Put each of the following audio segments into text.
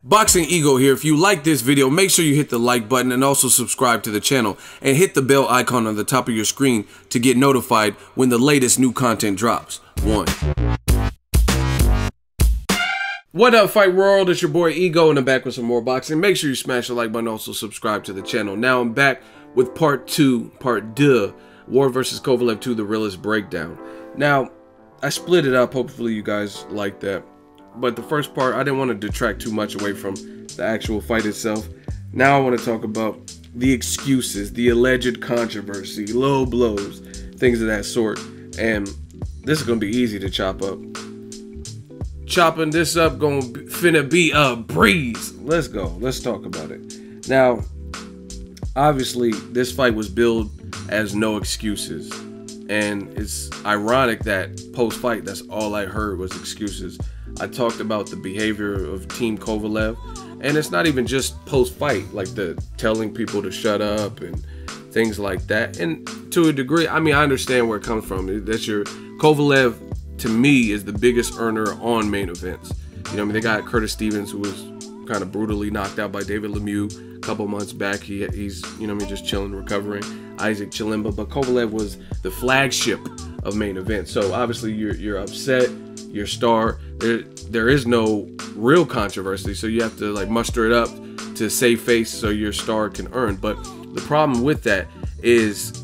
Boxingego here. If you like this video, make sure you hit the like button and also subscribe to the channel and hit the bell icon on the top of your screen to get notified when the latest new content drops. What up, Fight World? It's your boy Ego and I'm back with some more boxing. Make sure you smash the like button, also subscribe to the channel. Now I'm back with part 2, War vs. Kovalev 2, the Realest breakdown. Now, I split it up. Hopefully you guys like that. But the first part, I didn't want to detract too much away from the actual fight itself. Now I want to talk about the excuses, the alleged controversy, low blows, things of that sort. And this is going to be easy to chop up. Chopping this up finna be a breeze. Let's go. Let's talk about it. Now, obviously, this fight was billed as no excuses. And it's ironic that post-fight, that's all I heard was excuses. I talked about the behavior of Team Kovalev, and it's not even just post-fight, like the telling people to shut up and things like that. And to a degree, I mean, I understand where it comes from. That's your Kovalev, to me, is the biggest earner on main events. You know, I mean, they got Curtis Stevens, who was kind of brutally knocked out by David Lemieux a couple months back. He's, you know, I mean, just chilling, recovering. Isaac Chilemba, but Kovalev was the flagship of main events. So obviously, you're upset. Your star, there is no real controversy, so you have to like muster it up to save face so your star can earn. But the problem with that is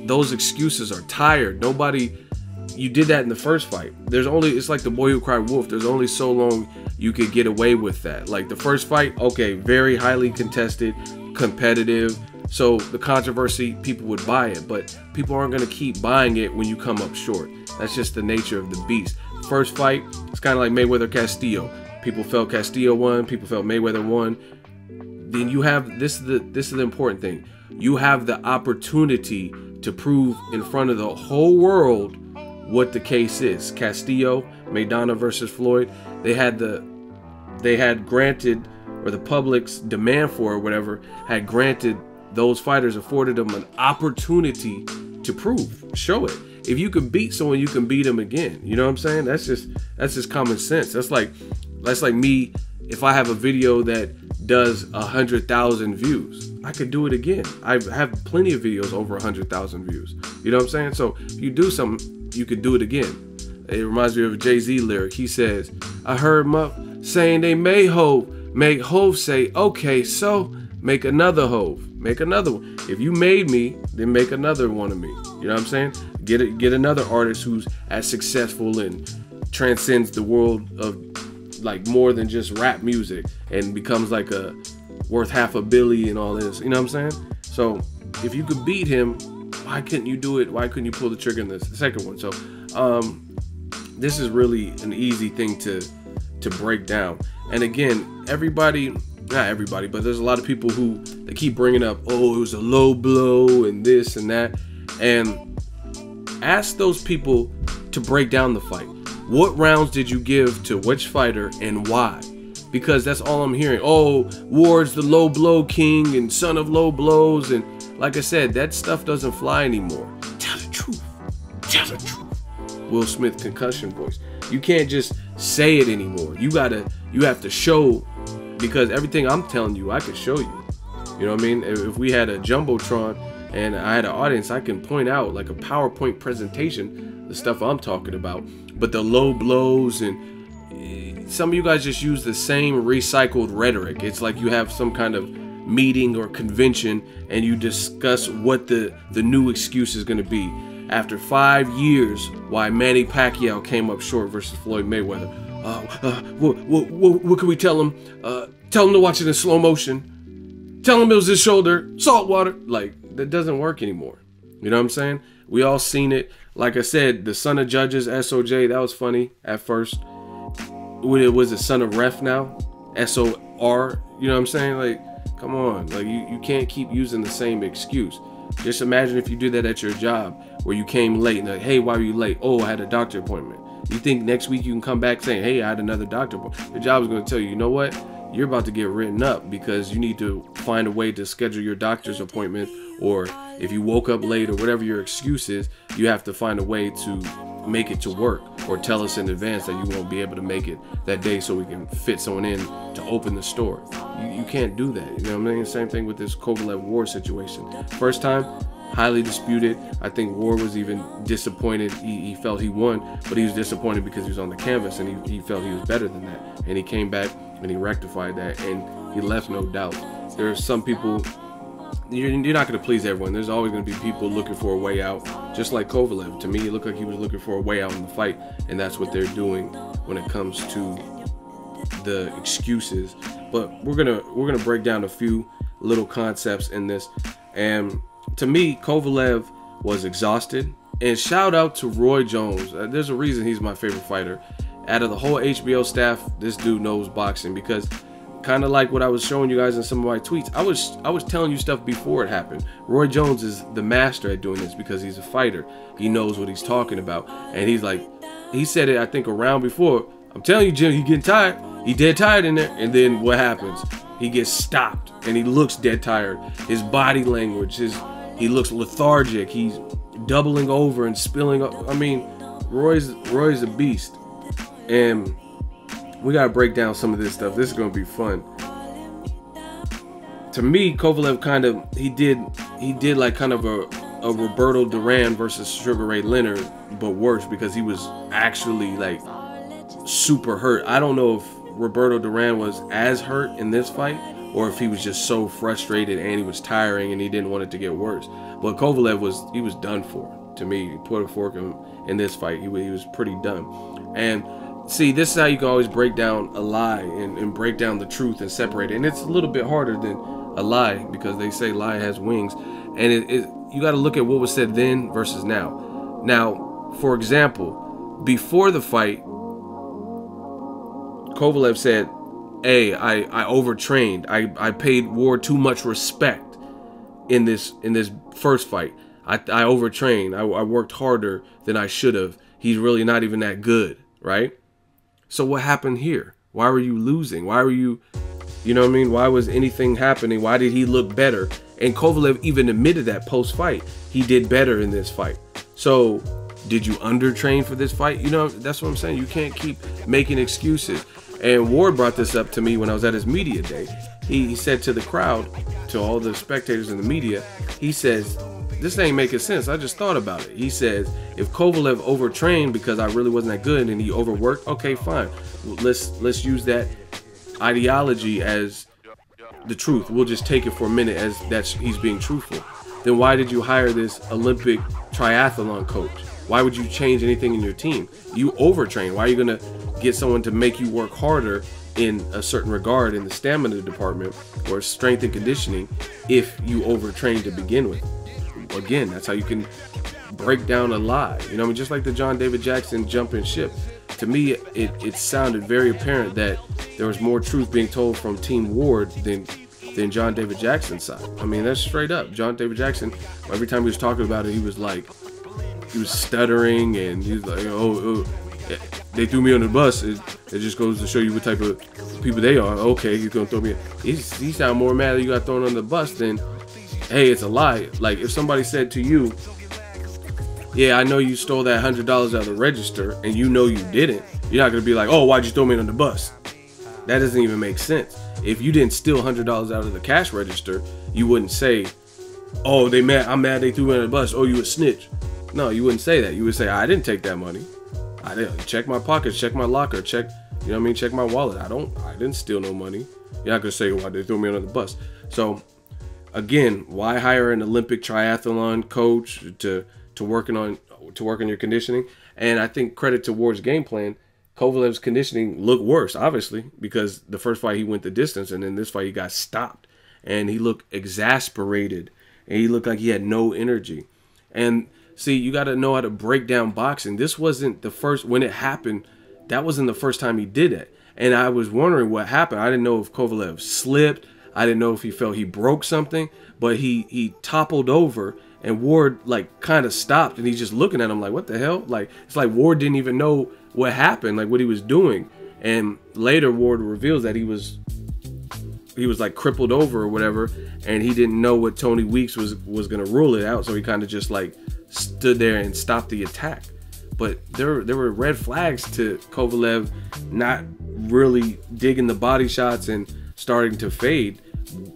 those excuses are tired. You did that in the first fight. It's like the boy who cried wolf. There's only so long you could get away with that. Like the first fight, okay, very highly contested, competitive, so the controversy, people would buy it, but people aren't going to keep buying it when you come up short. That's just the nature of the beast. First fight, it's kind of like Mayweather-Castillo. People felt Castillo won, people felt Mayweather won. Then you have, this is the important thing, you have the opportunity to prove in front of the whole world what the case is. Castillo, Maidana versus Floyd, they had granted, or the public's demand for it, or whatever, had granted those fighters, afforded them an opportunity to prove, show it. If you can beat someone, you can beat them again. You know what I'm saying? That's just common sense. That's like me, if I have a video that does 100,000 views, I could do it again. I have plenty of videos over 100,000 views. You know what I'm saying? So if you do something, you could do it again. It reminds me of a Jay-Z lyric. He says, I heard Muff saying they may make Hove say, okay, so make another Hove. Make another one. If you made me, then make another one of me. You know what I'm saying? Get another artist who's as successful and transcends the world of like more than just rap music and becomes like worth $500 million and all this. You know what I'm saying? So if you could beat him, why couldn't you do it? Why couldn't you pull the trigger in the second one? So this is really an easy thing to break down. And again, not everybody, but there's a lot of people who they keep bringing up, oh, it was a low blow and this and that. And ask those people to break down the fight. What rounds did you give to which fighter and why? Because that's all I'm hearing. Oh, Ward's the low blow king and son of low blows. And like I said, that stuff doesn't fly anymore. Tell the truth. Tell the truth. Will Smith concussion voice. You can't just say it anymore. You have to show, because everything I'm telling you, I could show you. You know what I mean? If we had a Jumbotron and I had an audience, I can point out like a PowerPoint presentation, the stuff I'm talking about. But the low blows, and some of you guys just use the same recycled rhetoric. It's like you have some kind of meeting or convention and you discuss what the new excuse is going to be. After 5 years, why Manny Pacquiao came up short versus Floyd Mayweather. What can we tell him? Tell him to watch it in slow motion. Tell him it was his shoulder. Salt water. Like, that doesn't work anymore. You know what I'm saying? We all seen it. Like I said, the son of judges, SOJ, that was funny at first. It was the son of ref now, SOR. You know what I'm saying? Like, come on. Like, you can't keep using the same excuse. Just imagine if you did that at your job where you came late and like, hey, why were you late? Oh, I had a doctor appointment. You think next week you can come back saying, hey, I had another doctor appointment. The job is going to tell you, you know what? You're about to get written up because you need to find a way to schedule your doctor's appointment, or if you woke up late or whatever your excuse is, you have to find a way to make it to work, or tell us in advance that you won't be able to make it that day so we can fit someone in to open the store. You can't do that. You know what I mean? Same thing with this Kovalev Ward situation. First time, highly disputed. I think Ward was even disappointed. He felt he won, but he was disappointed because he was on the canvas, and he felt he was better than that. And he came back and he rectified that, and he left no doubt. There are some people, you're not going to please everyone. There's always going to be people looking for a way out, just like Kovalev. To me, it looked like he was looking for a way out in the fight, and that's what they're doing when it comes to the excuses. But we're gonna break down a few little concepts in this. And to me, Kovalev was exhausted. And shout out to Roy Jones. There's a reason he's my favorite fighter. Out of the whole HBO staff, this dude knows boxing, because kind of like what I was showing you guys in some of my tweets, I was telling you stuff before it happened. Roy Jones is the master at doing this because he's a fighter. He knows what he's talking about. And he's like, he said it, I think, a round before. I'm telling you, Jim, he's getting tired. He dead tired in there. And then what happens? He gets stopped and he looks dead tired. His body language, he looks lethargic. He's doubling over and spilling up. I mean, Roy's a beast. And we gotta break down some of this stuff. This is gonna be fun. To me, Kovalev he did like kind of a Roberto Duran versus Sugar Ray Leonard, but worse, because he was actually like super hurt. I don't know if Roberto Duran was as hurt in this fight, or if he was just so frustrated and he was tiring and he didn't want it to get worse. But Kovalev was done for. To me, he put a fork in this fight. He was pretty done. And see, this is how you can always break down a lie and break down the truth and separate it. And it's a little bit harder than a lie, because they say lie has wings. And you got to look at what was said then versus now. Now, for example, before the fight, Kovalev said, hey, I overtrained. I paid Ward too much respect in this first fight. I overtrained. I worked harder than I should have. He's really not even that good, right? So what happened here? Why were you losing? Why were you know what I mean? Why was anything happening? Why did he look better? And Kovalev even admitted that post-fight. He did better in this fight. So did you undertrain for this fight? You know, that's what I'm saying. You can't keep making excuses. And Ward brought this up to me when I was at his media day. He said to the crowd, to all the spectators in the media, he says, this ain't making sense. I just thought about it. He says, if Kovalev overtrained because I really wasn't that good and he overworked, okay, fine. Let's use that ideology as the truth. We'll just take it for a minute as he's being truthful. Then why did you hire this Olympic triathlon coach? Why would you change anything in your team? You overtrain. Why are you gonna get someone to make you work harder in a certain regard in the stamina department or strength and conditioning if you overtrain to begin with? Again, that's how you can break down a lie. You know, I mean, just like the John David Jackson jumping ship. To me, it sounded very apparent that there was more truth being told from Team Ward than John David Jackson's side. I mean, that's straight up. John David Jackson, every time he was talking about it, he was stuttering, and he was like, oh, they threw me on the bus. It just goes to show you what type of people they are. Okay, he's gonna throw me. He sound more mad that you got thrown on the bus than, hey, it's a lie. Like if somebody said to you, yeah, I know you stole that $100 out of the register, and you know you didn't, you're not gonna be like, oh, why'd you throw me on the bus? That doesn't even make sense. If you didn't steal $100 out of the cash register, you wouldn't say, oh, I'm mad they threw me on the bus. Oh, you a snitch. No, you wouldn't say that. You would say, I didn't take that money. I didn't. Check my pockets, check my locker, check, you know what I mean, check my wallet. I didn't steal no money. You're not gonna say, why they threw me on the bus. So again, why hire an Olympic triathlon coach to work on your conditioning? And I think credit to Ward's game plan. Kovalev's conditioning looked worse, obviously, because the first fight he went the distance, and then this fight he got stopped, and he looked exasperated, and he looked like he had no energy. And see, you got to know how to break down boxing. This wasn't the first, when it happened, that wasn't the first time he did it. And I was wondering what happened. I didn't know if Kovalev slipped. I didn't know if he felt he broke something, but he toppled over, and Ward like kind of stopped, and he's just looking at him like, what the hell? Like, it's like Ward didn't even know what happened, like what he was doing. And later Ward reveals that he was like crippled over or whatever, and he didn't know what Tony Weeks was gonna rule it out, so he kind of just like stood there and stopped the attack. but there were red flags to Kovalev not really digging the body shots and starting to fade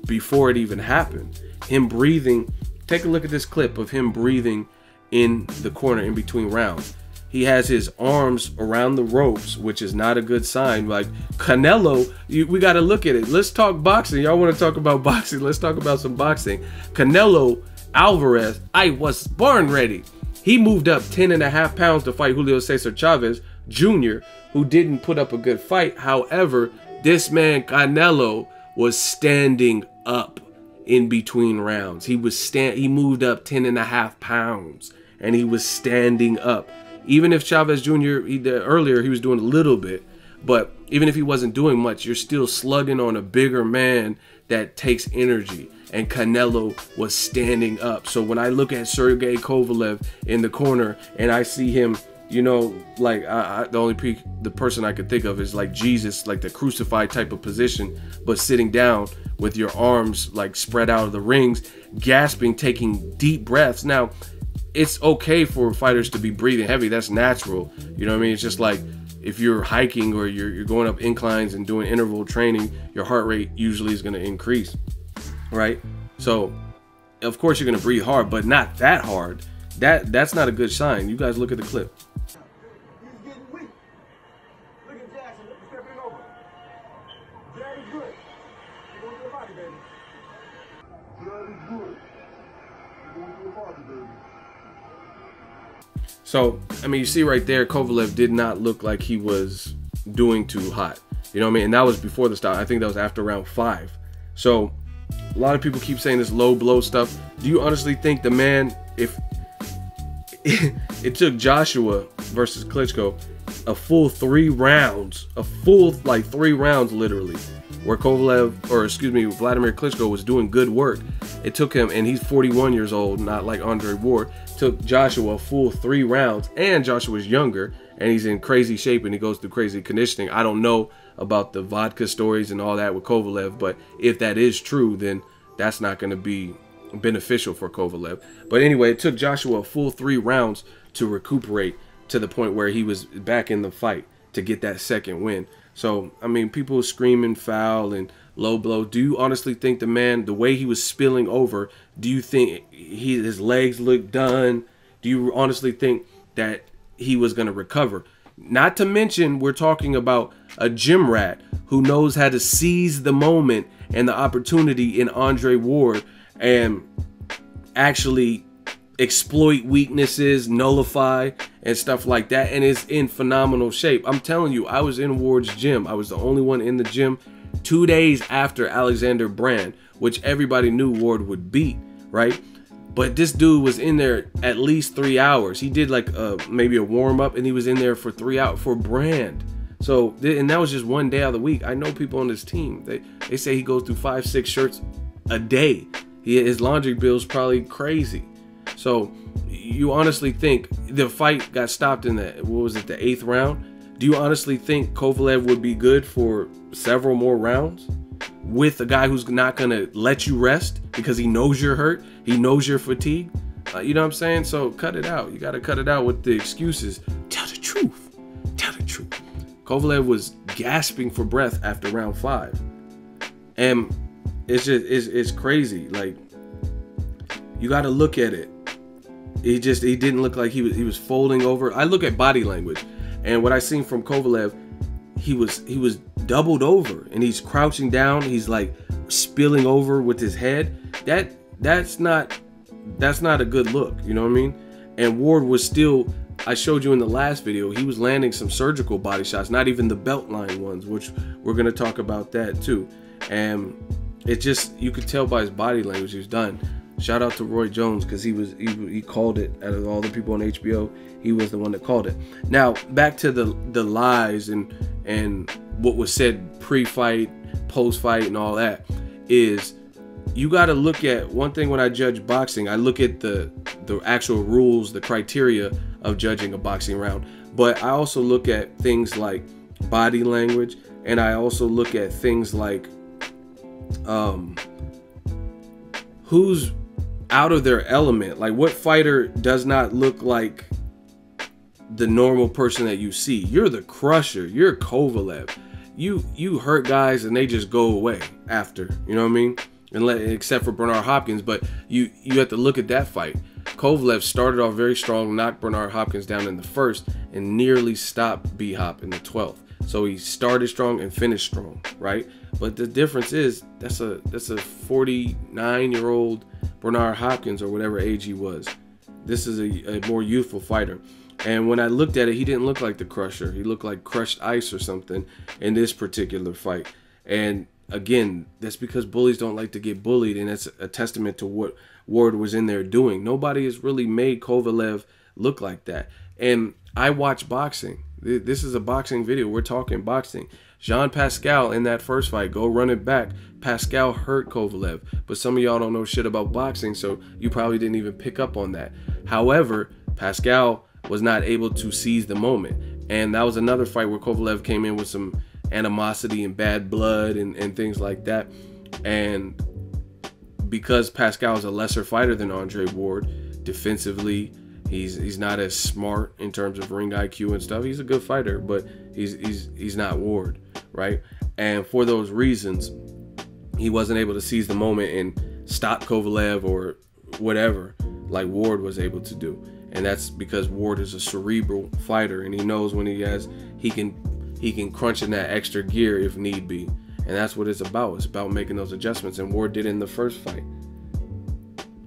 before it even happened. Him breathing, take a look at this clip of him breathing in the corner in between rounds. He has his arms around the ropes, which is not a good sign. Like Canelo, we got to look at it. Let's talk boxing. Y'all want to talk about boxing? Let's talk about some boxing. Canelo Alvarez, I was born ready. He moved up 10.5 pounds to fight Julio Cesar Chavez Jr., who didn't put up a good fight. However, this man Canelo was standing up in between rounds. He moved up 10.5 pounds and he was standing up. Even if Chavez Jr. Earlier he was doing a little bit, but even if he wasn't doing much, you're still slugging on a bigger man that takes energy. And Canelo was standing up. So when I look at Sergey Kovalev in the corner and I see him, you know, like the person I could think of is like Jesus, like the crucified type of position, but sitting down with your arms like spread out of the rings, gasping, taking deep breaths. Now, it's okay for fighters to be breathing heavy. That's natural. You know what I mean? It's just like if you're hiking or you're going up inclines and doing interval training, your heart rate usually is going to increase, right? So, of course, you're going to breathe hard, but not that hard. That's not a good sign. You guys look at the clip. He's getting weak. Look at Jackson stepping over. Very good. You're going to the body, baby. Very good. You're going to the body, baby. So, I mean, you see right there, Kovalev did not look like he was doing too hot. You know what I mean? And that was before the stop. I think that was after round 5. So, a lot of people keep saying this low blow stuff. Do you honestly think the man, if it took Joshua versus Klitschko a full 3 rounds, like 3 rounds literally, where Vladimir Klitschko was doing good work. It took him, and he's 41 years old, not like Andre Ward, took Joshua a full 3 rounds, and Joshua's younger, and he's in crazy shape, and he goes through crazy conditioning. I don't know about the vodka stories and all that with Kovalev, but if that is true, then that's not going to be beneficial for Kovalev. But anyway, it took Joshua a full 3 rounds to recuperate to the point where he was back in the fight to get that second win. So, I mean, people screaming foul and low blow. Do you honestly think the man, the way he was spilling over, do you think his legs looked done? Do you honestly think that he was going to recover? Not to mention, we're talking about a gym rat who knows how to seize the moment and the opportunity in Andre Ward and actually exploit weaknesses, nullify, and stuff like that, and is in phenomenal shape. I'm telling you, I was in Ward's gym. I was the only one in the gym 2 days after Alexander Brand, which everybody knew Ward would beat, right? But this dude was in there at least 3 hours. He did like maybe a warm-up, and he was in there for 3 hours for Brand. So, and that was just one day out of the week. I know people on this team, they say he goes through 5-6 shirts a day. His laundry bill's probably crazy. So, you honestly think the fight got stopped in the, what was it, the 8th round? Do you honestly think Kovalev would be good for several more rounds with a guy who's not going to let you rest because he knows you're hurt, he knows you're fatigued? You know what I'm saying? So cut it out. You got to cut it out with the excuses. Tell the truth. Tell the truth. Kovalev was gasping for breath after round 5. And it's just, it's crazy. Like, you got to look at it. He didn't look like he was folding over. I look at body language, and what I seen from Kovalev, he was doubled over, and he's crouching down. He's like spilling over with his head. That's not a good look. You know what I mean? And Ward was still, I showed you in the last video, he was landing some surgical body shots, not even the belt line ones, which we're gonna talk about that too. And it just, you could tell by his body language he was done. Shout out to Roy Jones, because he called it. Out of all the people on HBO, he was the one that called it. Now back to the lies and what was said pre-fight, post-fight, and all that, is you got to look at one thing. When I judge boxing, I look at the actual rules, the criteria of judging a boxing round, but I also look at things like body language, and I also look at things like who's out of their element. Like, what fighter does not look like the normal person that you see. You're the crusher. You're Kovalev. You hurt guys and they just go away after. You know what I mean? Except for Bernard Hopkins, but you have to look at that fight. Kovalev started off very strong, knocked Bernard Hopkins down in the first, and nearly stopped B-Hop in the 12th. So he started strong and finished strong, right? But the difference is that's a 49-year-old Bernard Hopkins, or whatever age he was. This is a more youthful fighter. And when I looked at it, he didn't look like the crusher. He looked like crushed ice or something in this particular fight. And again, that's because bullies don't like to get bullied, and that's a testament to what Ward was in there doing. Nobody has really made Kovalev look like that. And I watch boxing. This is a boxing video. We're talking boxing. Jean Pascal in that first fight, go run it back. Pascal hurt Kovalev, but some of y'all don't know shit about boxing, so you probably didn't even pick up on that. However, Pascal was not able to seize the moment, and that was another fight where Kovalev came in with some animosity and bad blood and things like that. And because Pascal is a lesser fighter than Andre Ward, defensively he's not as smart in terms of ring IQ and stuff. He's a good fighter, but he's not Ward, right? And for those reasons, he wasn't able to seize the moment and stop Kovalev or whatever like Ward was able to do. And that's because Ward is a cerebral fighter, and he knows when he can crunch in that extra gear if need be. And that's what it's about. It's about making those adjustments. And Ward did it in the first fight,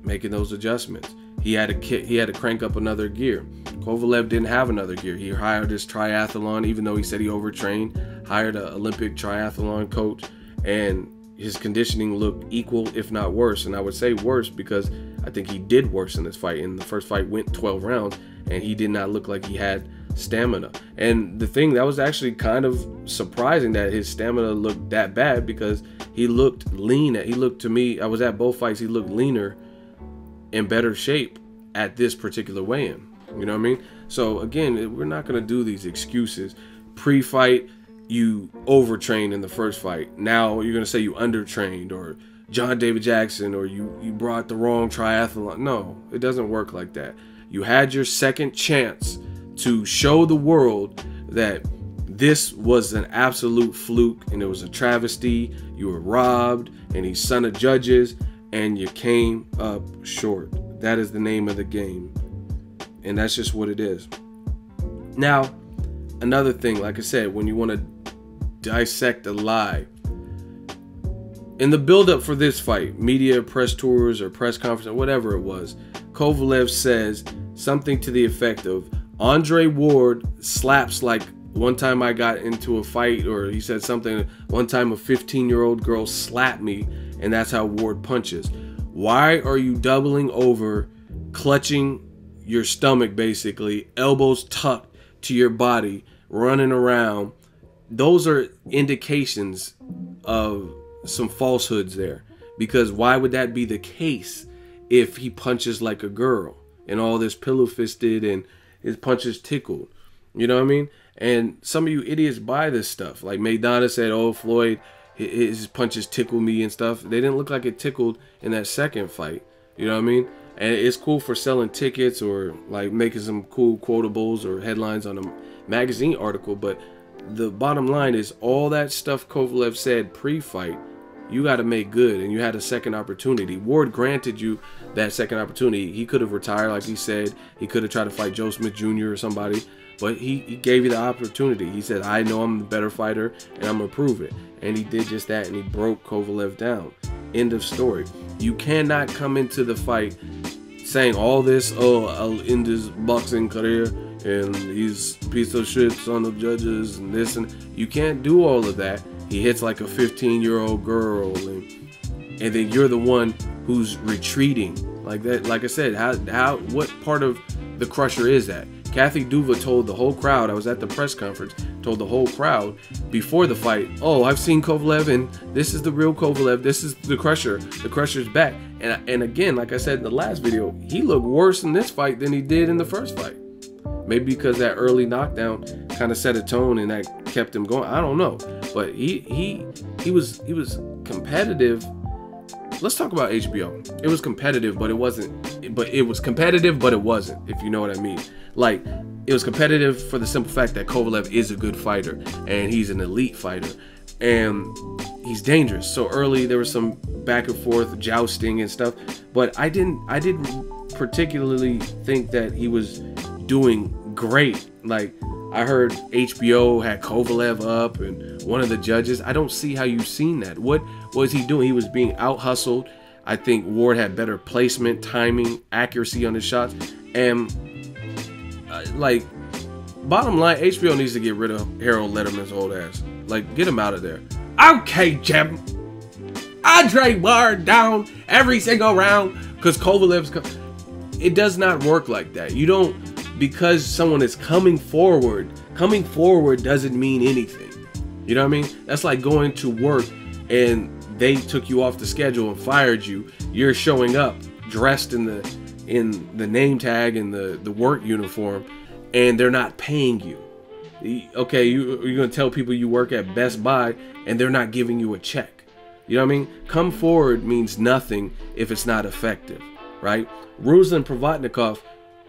making those adjustments. He had to crank up another gear. Kovalev didn't have another gear. He hired his triathlon, even though he said he overtrained, hired an Olympic triathlon coach, and his conditioning looked equal, if not worse. And I would say worse because I think he did worse in this fight. In the first fight went 12 rounds, and he did not look like he had stamina. And the thing that was actually kind of surprising, that his stamina looked that bad, because he looked lean. He looked, to me, I was at both fights, he looked leaner, in better shape at this particular weigh-in. You know what I mean? So again, we're not going to do these excuses. Pre-fight, you overtrained in the first fight. Now you're going to say you undertrained, or John David Jackson, or you brought the wrong triathlon. No, it doesn't work like that. You had your second chance to show the world that this was an absolute fluke and it was a travesty. You were robbed, and he's son of judges, and you came up short. That is the name of the game, and that's just what it is. Now, another thing, like I said, when you want to dissect a lie, in the build-up for this fight, media press tours or press conference or whatever it was, Kovalev says something to the effect of, Andre Ward slaps like one time I got into a fight, or he said something, one time a 15-year-old girl slapped me, and that's how Ward punches. Why are you doubling over, clutching your stomach basically, elbows tucked to your body, running around? Those are indications of some falsehoods there, because why would that be the case if he punches like a girl and all this pillow fisted and his punches tickled? You know what I mean? And some of you idiots buy this stuff. Like Maidana said, oh, Floyd, his punches tickle me and stuff. They didn't look like it tickled in that second fight. You know what I mean? And it's cool for selling tickets or like making some cool quotables or headlines on a magazine article. But the bottom line is, all that stuff Kovalev said pre-fight, you got to make good, and you had a second opportunity. Ward granted you that second opportunity. He could have retired, like he said. He could have tried to fight Joe Smith Jr. or somebody, but he gave you the opportunity. He said, I know I'm the better fighter, and I'm going to prove it. And he did just that, and he broke Kovalev down. End of story. You cannot come into the fight saying all this, oh, I'll end his boxing career, and he's a piece of shit, son of judges, and this, and you can't do all of that. He hits like a 15-year-old girl, and then you're the one who's retreating like that. Like I said, what part of the crusher is that? Kathy Duva told the whole crowd, I was at the press conference, told the whole crowd before the fight, oh, I've seen Kovalev, and this is the real Kovalev, this is the crusher, the crusher's back. And again, like I said in the last video, he looked worse in this fight than he did in the first fight. Maybe because that early knockdown kind of set a tone and that kept him going. I don't know, but he was competitive. Let's talk about HBO. It was competitive, but it wasn't. But it was competitive, but it wasn't. If you know what I mean. Like, it was competitive for the simple fact that Kovalev is a good fighter and he's an elite fighter and he's dangerous. So early there was some back and forth jousting and stuff, but I didn't particularly think that he was doing great. Like, I heard HBO had Kovalev up and one of the judges. I don't see how you've seen that. What was he doing? He was being out hustled. I think Ward had better placement, timing, accuracy on his shots. And like, bottom line, HBO needs to get rid of Harold Letterman's old ass. Like, get him out of there. Okay, Jim. Andre Ward down every single round because Kovalev's... It does not work like that. You don't... Because someone is coming forward doesn't mean anything. You know what I mean? That's like going to work and they took you off the schedule and fired you. You're showing up dressed in the name tag and the work uniform, and they're not paying you. Okay, you're gonna tell people you work at Best Buy and they're not giving you a check. You know what I mean? Come forward means nothing if it's not effective, right? Ruslan Provodnikov,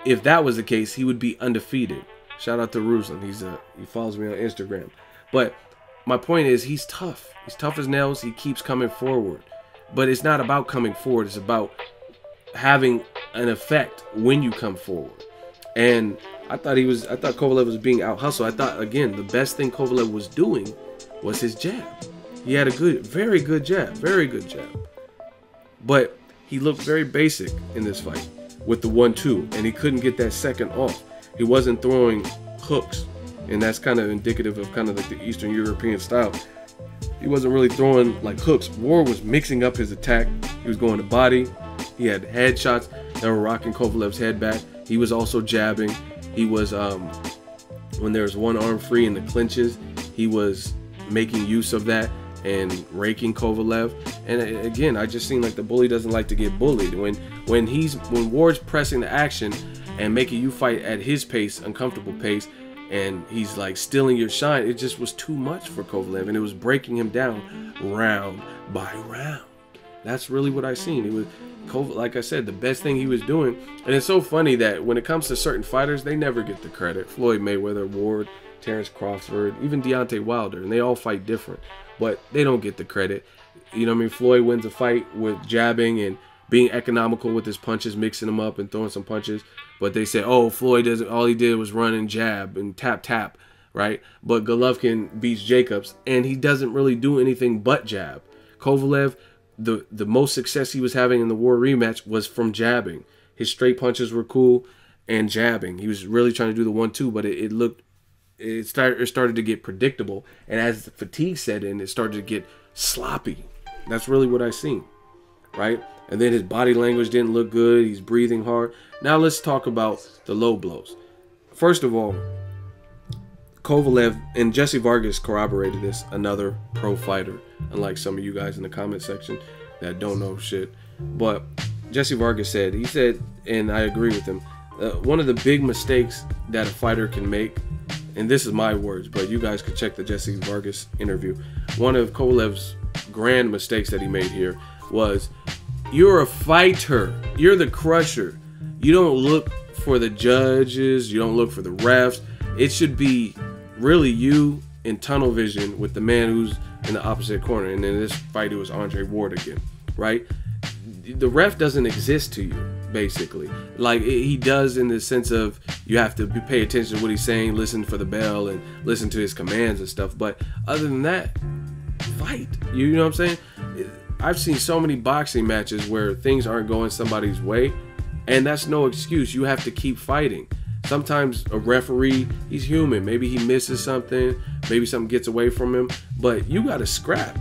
if that was the case, he would be undefeated. Shout out to Ruslan. He follows me on Instagram. But my point is, he's tough. He's tough as nails. He keeps coming forward. But it's not about coming forward. It's about having an effect when you come forward. And I thought Kovalev was being out hustled. I thought, again, the best thing Kovalev was doing was his jab. He had a very good jab. Very good jab. But he looked very basic in this fight with the 1-2, and he couldn't get that second off. He wasn't throwing hooks, and that's kind of indicative of kind of like the Eastern European style. He wasn't really throwing like hooks. Ward was mixing up his attack. He was going to body. He had headshots that were rocking Kovalev's head back. He was also jabbing. He was, when there was one arm free in the clinches, he was making use of that and raking Kovalev. And again, I just seem like the bully doesn't like to get bullied. When Ward's pressing the action and making you fight at his pace, uncomfortable pace, and he's like stealing your shine, it just was too much for Kovalev, and it was breaking him down round by round. That's really what I seen. It was Kovalev, like I said, the best thing he was doing. And it's so funny that when it comes to certain fighters, they never get the credit. Floyd Mayweather, Ward, Terrence Crawford, even Deontay Wilder, and they all fight different, but they don't get the credit. You know what I mean? Floyd wins a fight with jabbing and being economical with his punches, mixing them up and throwing some punches. But they say, oh, Floyd doesn't, all he did was run and jab and tap, right? But Golovkin beats Jacobs, and he doesn't really do anything but jab. Kovalev, the most success he was having in the War rematch was from jabbing. His straight punches were cool and jabbing. He was really trying to do the 1-2, but it started to get predictable. And as the fatigue set in, it started to get sloppy. That's really what I seen, right? And then his body language didn't look good. He's breathing hard. Now let's talk about the low blows. First of all, Kovalev, and Jesse Vargas corroborated this, another pro fighter, unlike some of you guys in the comment section that don't know shit. But Jesse Vargas said, and I agree with him, one of the big mistakes that a fighter can make, and this is my words, but you guys could check the Jesse Vargas interview. One of Kovalev's grand mistakes that he made here was, you're a fighter. You're the crusher. You don't look for the judges. You don't look for the refs. It should be really you in tunnel vision with the man who's in the opposite corner. And in this fight, it was Andre Ward again, right? The ref doesn't exist to you, basically. Like, he does in the sense of you have to pay attention to what he's saying, listen for the bell, and listen to his commands and stuff. But other than that, fight. You know what I'm saying? I've seen so many boxing matches where things aren't going somebody's way, and that's no excuse. You have to keep fighting. Sometimes a referee, he's human. Maybe he misses something. Maybe something gets away from him. But you got to scrap.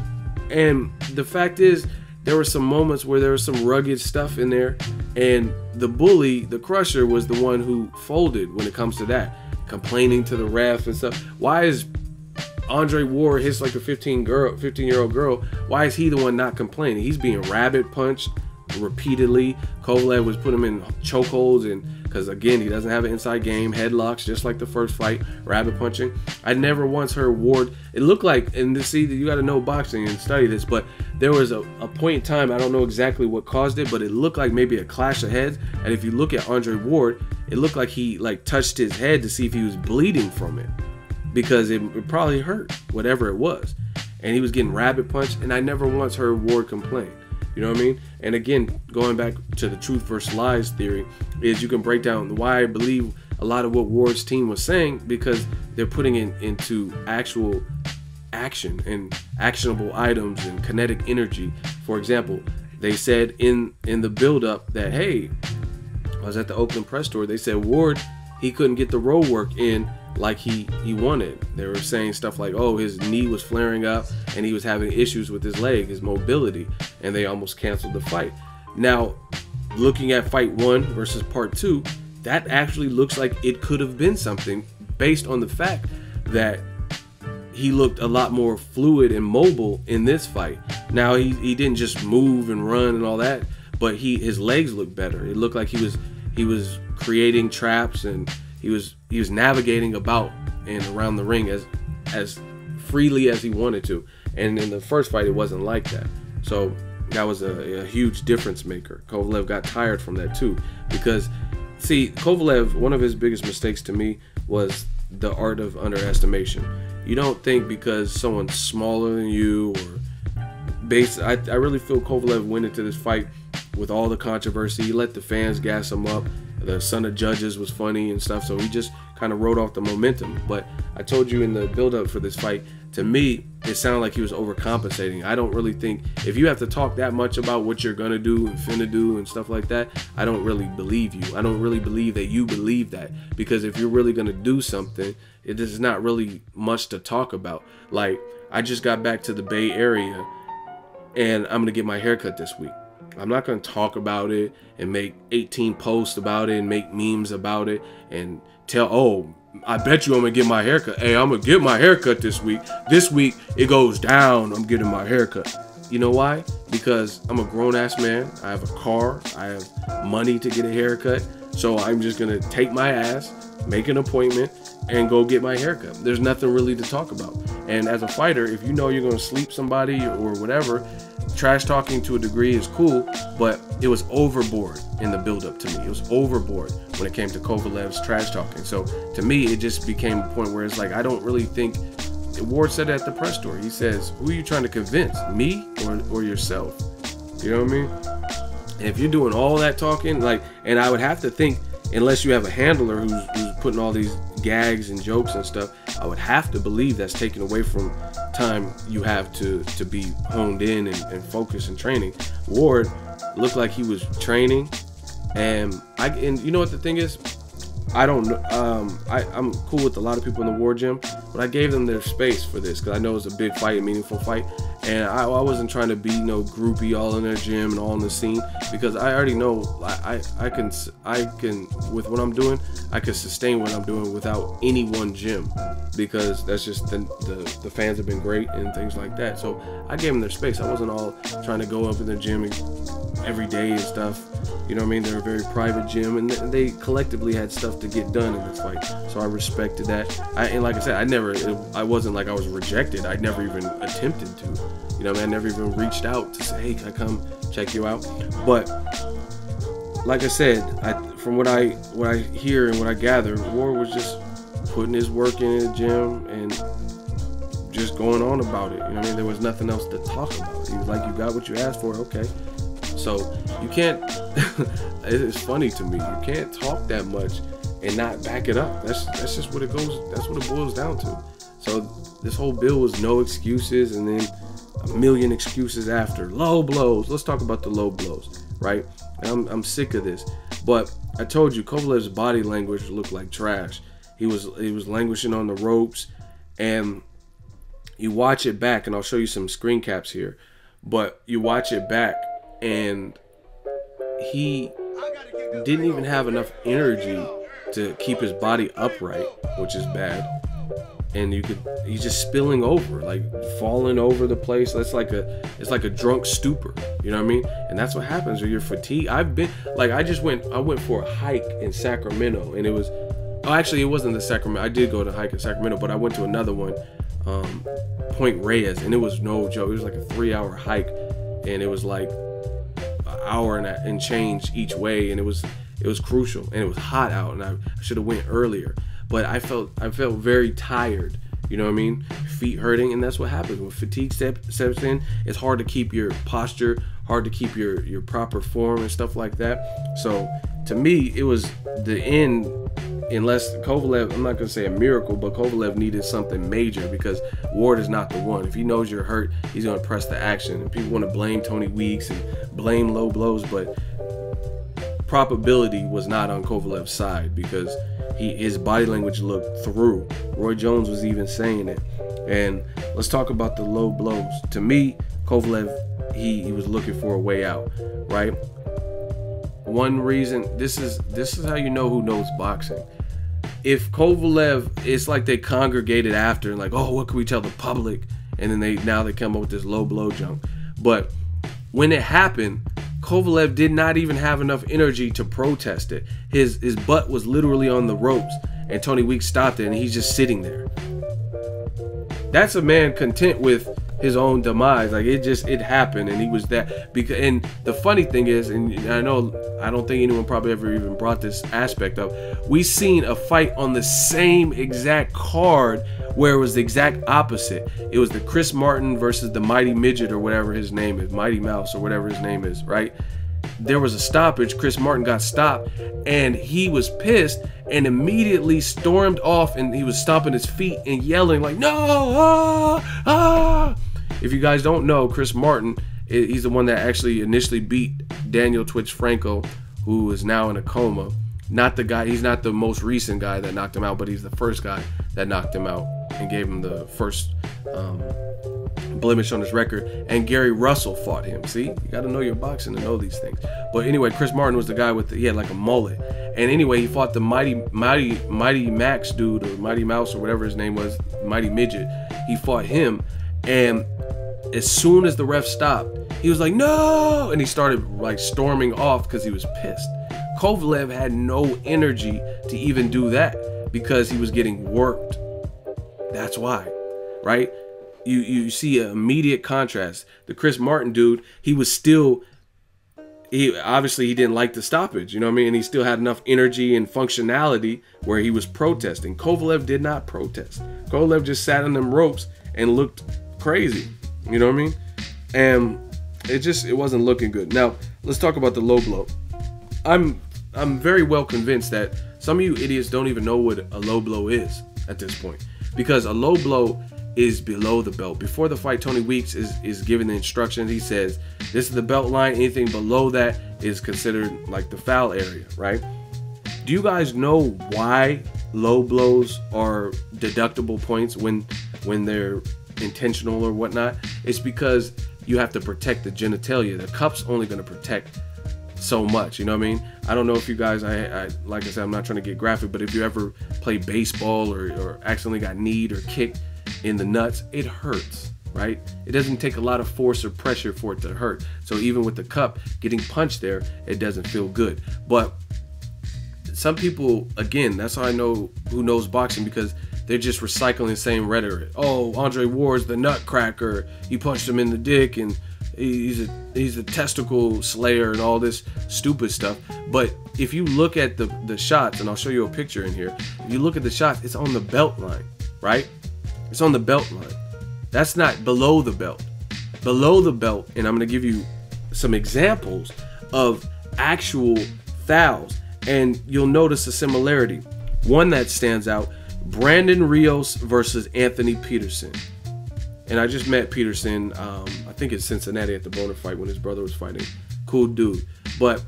And the fact is, there were some moments where there was some rugged stuff in there, and the bully, the crusher, was the one who folded when it comes to that, complaining to the ref and stuff. Why is Andre Ward hits like a 15-year-old girl? Why is he the one not complaining? He's being rabbit punched repeatedly. Kovalev was putting him in chokeholds and because again, he doesn't have an inside game, headlocks just like the first fight, rabbit punching. I never once heard Ward. It looked like, and see, you got to know boxing and study this, but there was a point in time, I don't know exactly what caused it, but it looked like maybe a clash of heads. And if you look at Andre Ward, it looked like he like touched his head to see if he was bleeding from it, because it probably hurt, whatever it was. And he was getting rabbit punched, and I never once heard Ward complain. You know what I mean? And again, going back to the truth versus lies theory, is you can break down why I believe a lot of what Ward's team was saying, because they're putting it into actual action and actionable items and kinetic energy. For example, they said in the build-up that, hey, I was at the Oakland press tour, they said Ward, he couldn't get the road work in like he wanted. They were saying stuff like, oh, his knee was flaring up and he was having issues with his leg, his mobility, and they almost canceled the fight. Now, looking at fight 1 versus part 2, that actually looks like it could have been something, based on the fact that he looked a lot more fluid and mobile in this fight. Now, he didn't just move and run and all that, but his legs looked better. It looked like he was creating traps, and he was navigating about and around the ring as freely as he wanted to. And in the first fight, it wasn't like that. So that was a huge difference maker. Kovalev got tired from that too, because see, Kovalev, one of his biggest mistakes to me was the art of underestimation. You don't think because someone's smaller than you or I really feel Kovalev went into this fight with all the controversy. He let the fans gas him up. The son of judges was funny and stuff, so he just kind of rode off the momentum. But I told you in the build-up for this fight, to me, it sounded like he was overcompensating. I don't really think, if you have to talk that much about what you're gonna do and finna do and stuff like that, I don't really believe you. I don't really believe that you believe that, because if you're really gonna do something, it is not really much to talk about. Like, I just got back to the Bay Area and I'm gonna get my haircut this week. I'm not going to talk about it and make 18 posts about it and make memes about it and tell, oh, I bet you I'm going to get my haircut. Hey, I'm going to get my haircut this week. This week, it goes down. I'm getting my haircut. You know why? Because I'm a grown-ass man. I have a car. I have money to get a haircut. So I'm just going to take my ass, make an appointment, and go get my haircut. There's nothing really to talk about. And as a fighter, if you know you're going to sleep somebody or whatever, trash talking to a degree is cool, but it was overboard in the build-up to me. It was overboard when it came to Kovalev's trash talking. So to me, it just became a point where it's like, I don't really think, Ward said it at the press tour. He says, who are you trying to convince, me or yourself? You know what I mean? And if you're doing all that talking, like, and I would have to think, unless you have a handler who's putting all these gags and jokes and stuff, I would have to believe that's taken away from time you have to be honed in and focused and training. Ward looked like he was training, and you know what the thing is, I don't know, I'm cool with a lot of people in the Ward gym, but I gave them their space for this because I know it's a big fight, a meaningful fight, and I wasn't trying to be no groupie all in their gym and all in the scene, because I already know I can with what I'm doing, I can sustain what I'm doing without any one gym, because that's just the fans have been great and things like that. So I gave them their space. I wasn't all trying to go up in the gym every day and stuff. You know what I mean? They're a very private gym, and they collectively had stuff to get done in this fight. So I respected that. And like I said, I wasn't like I was rejected. I never even attempted to. You know what I mean? I never even reached out to say, hey, can I come check you out? But like I said, from what I hear and what I gather, Ward was just putting his work in the gym and just going on about it. You know what I mean? There was nothing else to talk about. He was like, you got what you asked for, okay. So you can't, it's funny to me, you can't talk that much and not back it up. That's just what it goes, that's what it boils down to. So this whole bill was no excuses, and then a million excuses after. Low blows. Let's talk about the low blows, right? And I'm sick of this. But I told you, Kovalev's body language looked like trash. He was languishing on the ropes, and you watch it back, and I'll show you some screen caps here. But you watch it back, and he didn't even have enough energy to keep his body upright, which is bad. and he's just spilling over, like falling over the place. It's like a drunk stupor, you know what I mean? And that's what happens when you're fatigued. I went for a hike in Sacramento, and it was, oh, actually it wasn't the Sacramento. I did go to hike in Sacramento, but I went to another one, Point Reyes, and it was no joke. It was like a 3-hour hike, and it was like an hour and change each way, and it was crucial, and it was hot out, and I should have went earlier. But I felt very tired, you know what I mean? Feet hurting, and that's what happens when fatigue steps in. It's hard to keep your posture, hard to keep your proper form and stuff like that. So to me, it was the end, unless Kovalev, I'm not gonna say a miracle, but Kovalev needed something major, because Ward is not the one. If he knows you're hurt, he's gonna press the action. And people want to blame Tony Weeks and blame low blows, but probability was not on Kovalev's side, because his body language looked through. Roy Jones was even saying it. And let's talk about the low blows. To me, Kovalev, he was looking for a way out, right? One reason, this is how you know who knows boxing. If Kovalev, it's like they congregated after and like, oh, what can we tell the public? And then now they come up with this low blow junk. But when it happened, Kovalev did not even have enough energy to protest it. His butt was literally on the ropes, and Tony Weeks stopped it, and he's just sitting there. That's a man content with his own demise. Like, it happened, and he was that. And the funny thing is, and I don't think anyone probably ever even brought this aspect up, we seen a fight on the same exact card where it was the exact opposite. It was the Chris Martin versus the Mighty Midget, or whatever his name is, Mighty Mouse, or whatever his name is, right? There was a stoppage. Chris Martin got stopped, and he was pissed and immediately stormed off, and he was stomping his feet and yelling like, no, ah, ah. If you guys don't know, Chris Martin, he's the one that actually initially beat Daniel Twitch Franco, who is now in a coma. Not the guy, he's not the most recent guy that knocked him out, but he's the first guy that knocked him out and gave him the first blemish on his record. And Gary Russell fought him. See, you got to know your boxing to know these things. But anyway, Chris Martin was the guy he had like a mullet. And anyway, he fought the Mighty Max dude, or Mighty Mouse, or whatever his name was, Mighty Midget. He fought him, and as soon as the ref stopped, he was like, no, and he started like storming off because he was pissed. Kovalev had no energy to even do that because he was getting worked. That's why, right? You see an immediate contrast. The Chris Martin dude, he obviously he didn't like the stoppage, you know what I mean? And he still had enough energy and functionality where he was protesting. Kovalev did not protest. Kovalev just sat on them ropes and looked crazy, you know what I mean? And it wasn't looking good. Now, let's talk about the low blow. I'm very well convinced that some of you idiots don't even know what a low blow is at this point, because a low blow is below the belt. Before the fight, Tony Weeks is giving the instructions. He says, this is the belt line. Anything below that is considered like the foul area, right? Do you guys know why low blows are deductible points when they're intentional or whatnot? It's because you have to protect the genitalia. The cup's only going to protect so much, you know what I mean? I don't know if you guys, I like I said, I'm not trying to get graphic, but if you ever play baseball or accidentally got kneed or kicked in the nuts, it hurts, right? It doesn't take a lot of force or pressure for it to hurt. So even with the cup getting punched there, it doesn't feel good. But some people, again, that's how I know who knows boxing, because they're just recycling the same rhetoric. Oh, Andre Ward's the nutcracker. He punched him in the dick, and he's a testicle slayer, and all this stupid stuff. But if you look at the shots, and I'll show you a picture in here. If you look at the shots, it's on the belt line, right? It's on the belt line. That's not below the belt. Below the belt, and I'm going to give you some examples of actual fouls, and you'll notice a similarity. One that stands out, Brandon Rios versus Anthony Peterson. And I just met Peterson, I think it's Cincinnati at the Boner fight when his brother was fighting. Cool dude. But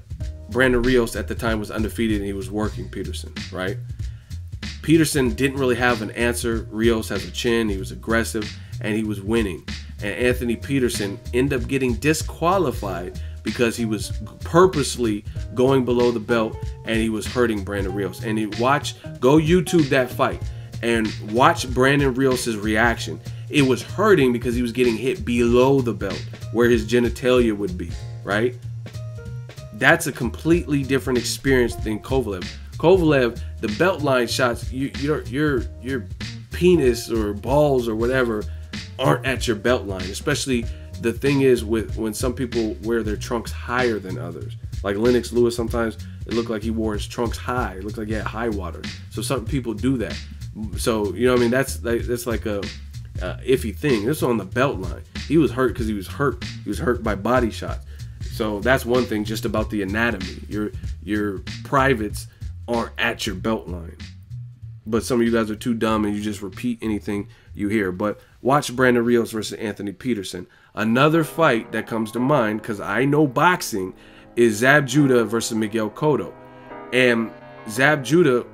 Brandon Rios at the time was undefeated, and he was working Peterson, right? Peterson didn't really have an answer. Rios has a chin, he was aggressive, and he was winning. And Anthony Peterson ended up getting disqualified because he was purposely going below the belt, and he was hurting Brandon Rios. And go YouTube that fight. And watch Brandon Realest's reaction. It was hurting because he was getting hit below the belt, where his genitalia would be, right? That's a completely different experience than Kovalev. Kovalev, the belt line shots, your penis or balls or whatever aren't at your belt line. Especially the thing is with when some people wear their trunks higher than others. Like Lennox Lewis, sometimes it looked like he wore his trunks high. It looked like he had high water. So some people do that. So, you know what I mean? That's like a iffy thing. This was on the belt line. He was hurt because he was hurt. He was hurt by body shots. So that's one thing just about the anatomy. Your privates aren't at your belt line. But some of you guys are too dumb and you just repeat anything you hear. But watch Brandon Realest versus Anthony Peterson. Another fight that comes to mind, because I know boxing, is Zab Judah versus Miguel Cotto. And Zab Judah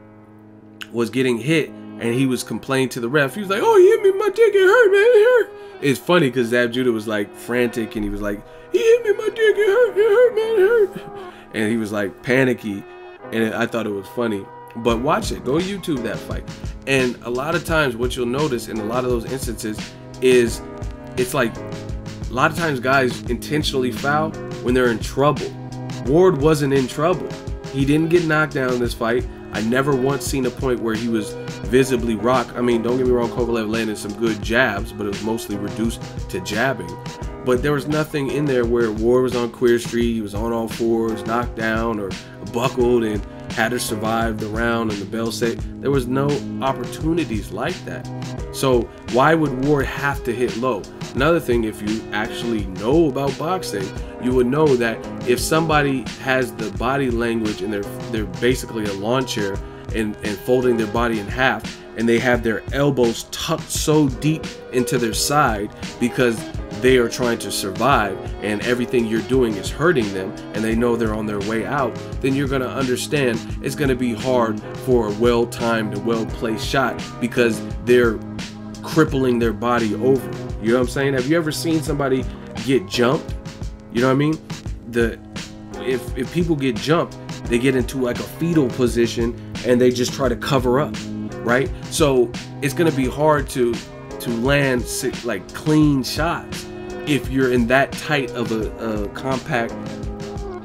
was getting hit and he was complaining to the ref. He was like, "Oh, he hit me, my dick, it hurt, man, it hurt." It's funny because Zab Judah was like frantic and he was like, "He hit me, my dick, it hurt, man, it hurt." And he was like panicky, and I thought it was funny. But watch it, go YouTube that fight. And a lot of times what you'll notice in a lot of those instances is it's like a lot of times guys intentionally foul when they're in trouble. Ward wasn't in trouble. He didn't get knocked down in this fight. I never once seen a point where he was visibly rocked. I mean, don't get me wrong, Kovalev landed some good jabs, but it was mostly reduced to jabbing. But there was nothing in there where Ward was on Queer Street, he was on all fours, knocked down, or buckled and had to survive the round and the bell set. There was no opportunities like that. So why would Ward have to hit low? Another thing, if you actually know about boxing, you would know that if somebody has the body language and they're basically a lawn chair and folding their body in half, and they have their elbows tucked so deep into their side because they are trying to survive and everything you're doing is hurting them and they know they're on their way out, then you're going to understand it's going to be hard for a well-timed and well-placed shot because they're crippling their body over. You know what I'm saying? Have you ever seen somebody get jumped? You know what I mean? If people get jumped, they get into like a fetal position and they just try to cover up, right? So it's going to be hard to land like clean shots if you're in that tight of a compact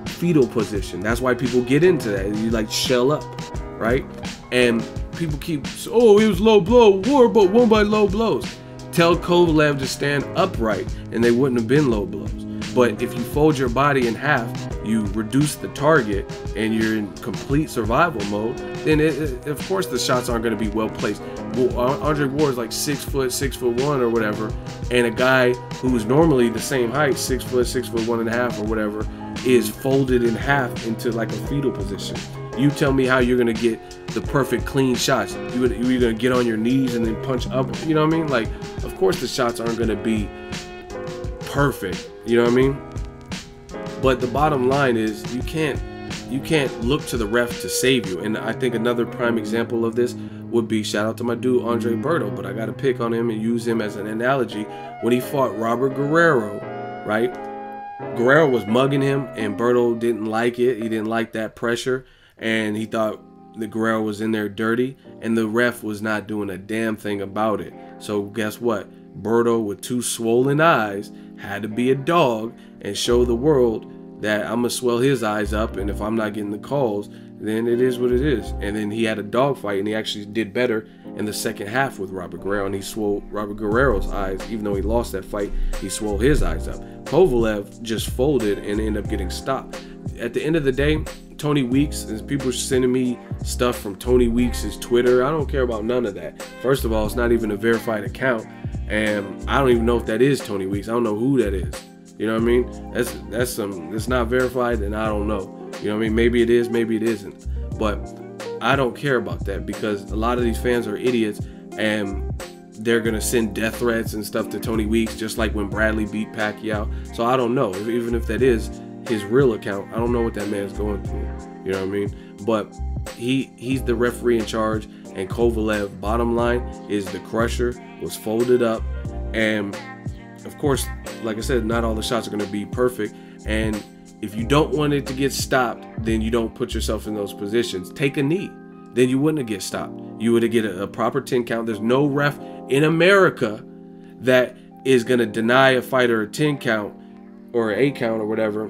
fetal position. That's why people get into that. You like shell up, right? And people keep, oh, it was low blow, war, but won by low blows. Tell Kovalev to stand upright and they wouldn't have been low blows. But if you fold your body in half, you reduce the target and you're in complete survival mode, then of course the shots aren't going to be well placed. Well, Andre Ward is like 6 foot, 6'1" or whatever, and a guy who's normally the same height, 6 foot, 6'1.5" or whatever, is folded in half into like a fetal position. You tell me how you're going to get the perfect clean shots. You're going to get on your knees and then punch up. You know what I mean? Like, of course the shots aren't going to be perfect. You know what I mean? But the bottom line is you can't look to the ref to save you. And I think another prime example of this would be, shout out to my dude Andre Berto, but I got to pick on him and use him as an analogy. When he fought Robert Guerrero, right? Guerrero was mugging him and Berto didn't like it. He didn't like that pressure and he thought the Guerrero was in there dirty and the ref was not doing a damn thing about it. So guess what? Berto with 2 swollen eyes had to be a dog and show the world that I'm gonna swell his eyes up, and if I'm not getting the calls, then it is what it is. And then he had a dog fight and he actually did better in the second half with Robert Guerrero, and he swole Robert Guerrero's eyes. Even though he lost that fight, he swole his eyes up. Kovalev just folded and ended up getting stopped. At the end of the day, Tony Weeks, and people are sending me stuff from Tony Weeks' Twitter. I don't care about none of that. First of all, it's not even a verified account, and I don't even know if that is Tony Weeks. I don't know who that is. You know what I mean? That's not verified, and I don't know. You know what I mean? Maybe it is, maybe it isn't. But I don't care about that because a lot of these fans are idiots, and they're gonna send death threats and stuff to Tony Weeks, just like when Bradley beat Pacquiao. So I don't know. Even if that is his real account, I don't know what that man's going through. You know what I mean? But he's the referee in charge, and Kovalev, bottom line, is the crusher, was folded up, and of course, like I said, not all the shots are going to be perfect, and if you don't want it to get stopped, then you don't put yourself in those positions. Take a knee, then you wouldn't get stopped. You would get a proper 10 count. There's no ref in America that is going to deny a fighter a 10 count or an 8 count or whatever